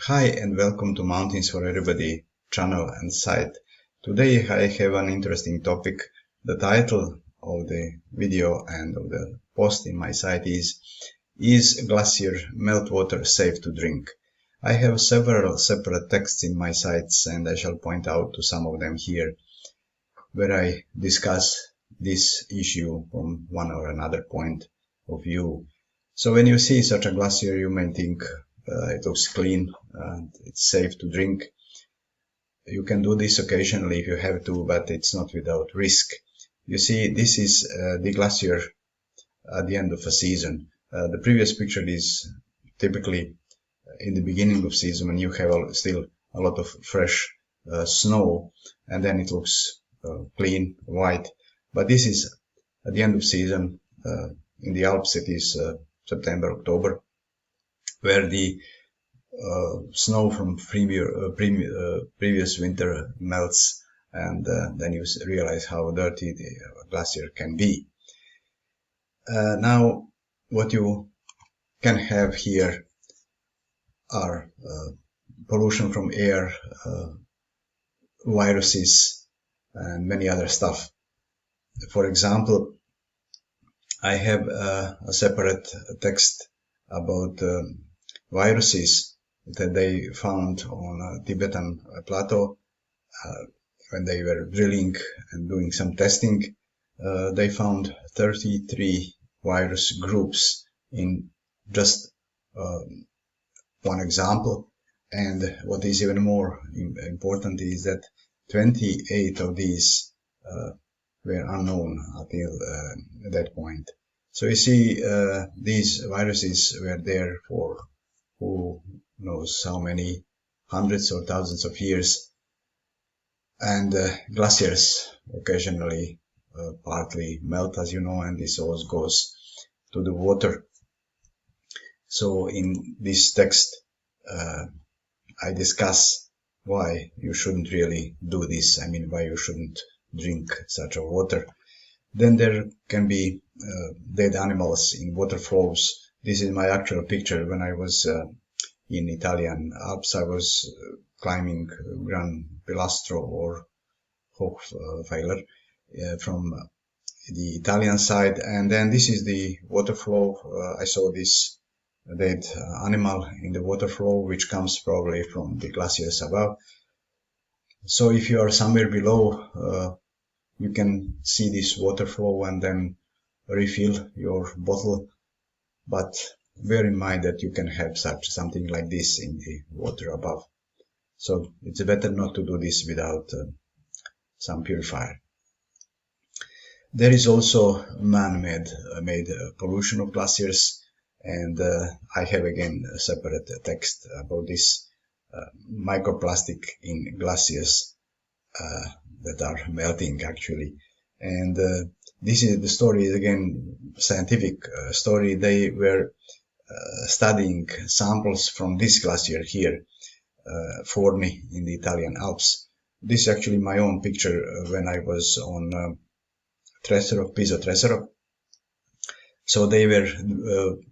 Hi and welcome to Mountains for Everybody channel and site. Today I have an interesting topic. The title of the video and of the post in my site is Glacier Meltwater safe to drink? I have several separate texts in my sites and I shall point out to some of them here where I discuss this issue from one or another point of view. So when you see such a glacier, you may think it looks clean and it's safe to drink. You can do this occasionally if you have to, but it's not without risk. You see, this is the glacier at the end of a season. The previous picture is typically in the beginning of season when you have still a lot of fresh snow, and then it looks clean, white. But this is at the end of season. In the Alps it is September, October, where the snow from previous winter melts, and then you realize how dirty the glacier can be. Now, what you can have here are pollution from air, viruses, and many other stuff. For example, I have a separate text about viruses that they found on a Tibetan plateau when they were drilling and doing some testing. They found 33 virus groups in just one example, and what is even more important is that 28 of these were unknown until that point. So you see, these viruses were there for who knows how many hundreds or thousands of years, and glaciers occasionally partly melt, as you know, and this always goes to the water. So in this text I discuss why you shouldn't really do this. I mean, why you shouldn't drink such a water. Then there can be dead animals in water flows. This is my actual picture when I was in Italian Alps. I was climbing Gran Pilastro or Hochpfeiler from the Italian side, and then this is the water flow. I saw this dead animal in the water flow, which comes probably from the glaciers above. So if you are somewhere below, you can see this water flow and then refill your bottle, but bear in mind that you can have something like this in the water above. So it's better not to do this without some purifier. There is also man-made pollution of glaciers, and I have again a separate text about this microplastic in glaciers that are melting actually. And this is the story, is again scientific story. They were studying samples from this glacier here, Forni in the Italian Alps. This is actually my own picture when I was on Tresero, Piso Tresero. So they were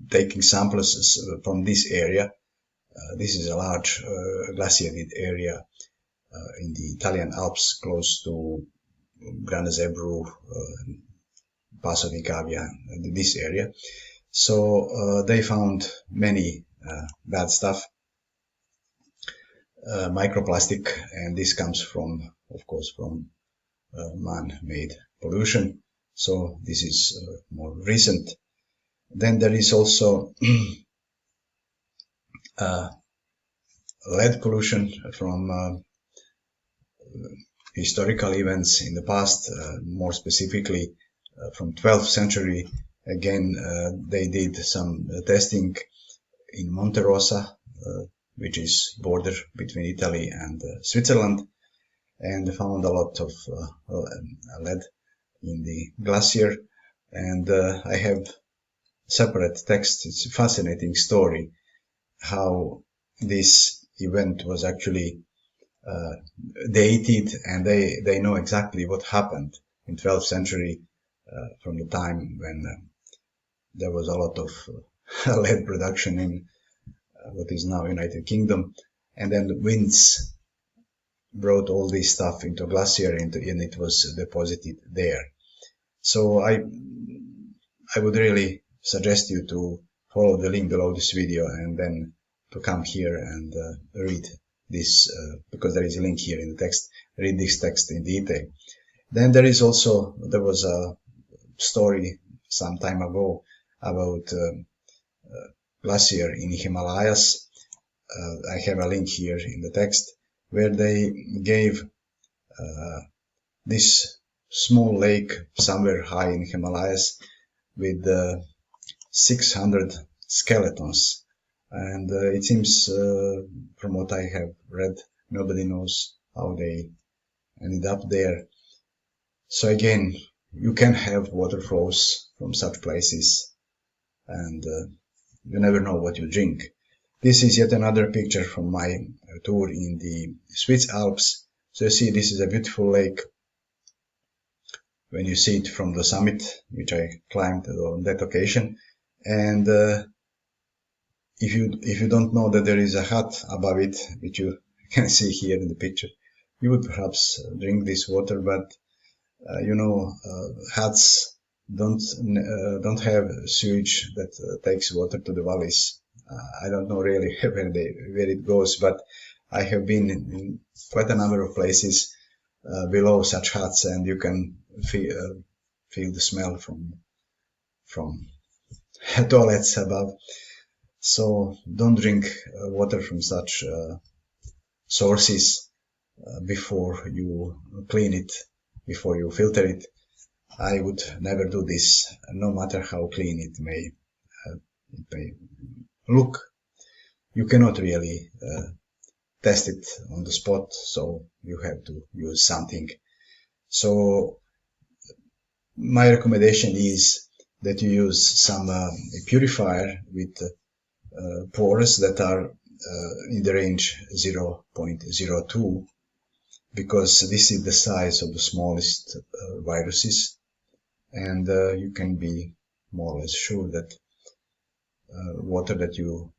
taking samples from this area. This is a large glaciated area in the Italian Alps, close to Gran Zebru, Passo di Cavia, this area. So they found many bad stuff, microplastic, and this comes from, of course, from man-made pollution. So this is more recent. Then there is also lead pollution from historical events in the past, more specifically from 12th century. Again, they did some testing in Monte Rosa, which is border between Italy and Switzerland, and found a lot of lead in the glacier. And I have separate text. It's a fascinating story how this event was actually dated, and they know exactly what happened in 12th century from the time when there was a lot of lead production in what is now United Kingdom. and then the winds brought all this stuff into Glacier, and it was deposited there. So I would really suggest you to follow the link below this video and then to come here and read this, because there is a link here in the text. Read this text in detail. Then there was a story some time ago about Glacier in Himalayas. I have a link here in the text where they gave this small lake somewhere high in Himalayas with 600 skeletons, and it seems from what I have read, nobody knows how they ended up there. So again, you can have water flows from such places, and you never know what you drink. This is yet another picture from my tour in the Swiss Alps. So you see, this is a beautiful lake when you see it from the summit, which I climbed on that occasion. And if you don't know that there is a hut above it, which you can see here in the picture, you would perhaps drink this water, but huts don't have sewage that takes water to the valleys. I don't know really where it goes, but I have been in quite a number of places below such huts, and you can feel the smell from toilets above. So don't drink water from such sources before you clean it, before you filter it. I would never do this, no matter how clean it may look. You cannot really test it on the spot, so you have to use something. So my recommendation is that you use some purifier with pores that are in the range 0.02, because this is the size of the smallest viruses, and you can be more or less sure that water that you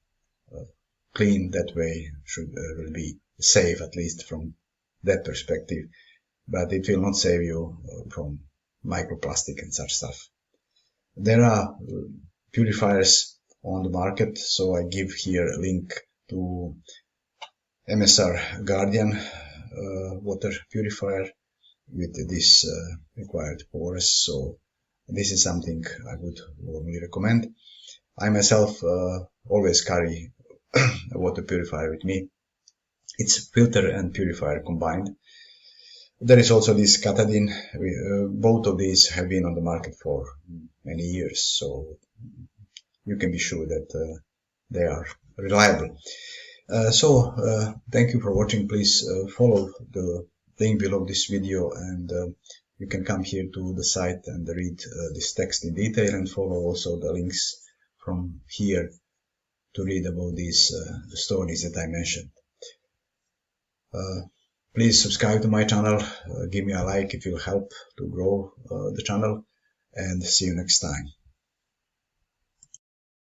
clean that way will be safe, at least from that perspective, but it will not save you from microplastic and such stuff. There are purifiers on the market, so I give here a link to MSR Guardian water purifier with this required pores. So this is something I would warmly recommend. I myself always carry a water purifier with me. It's filter and purifier combined. There is also this Catadin. Both of these have been on the market for many years, so you can be sure that they are reliable. Thank you for watching. Please follow the link below this video, and you can come here to the site and read this text in detail, and follow also the links from here to read about these stories that I mentioned. Please subscribe to my channel, give me a like, it will help to grow the channel, and see you next time.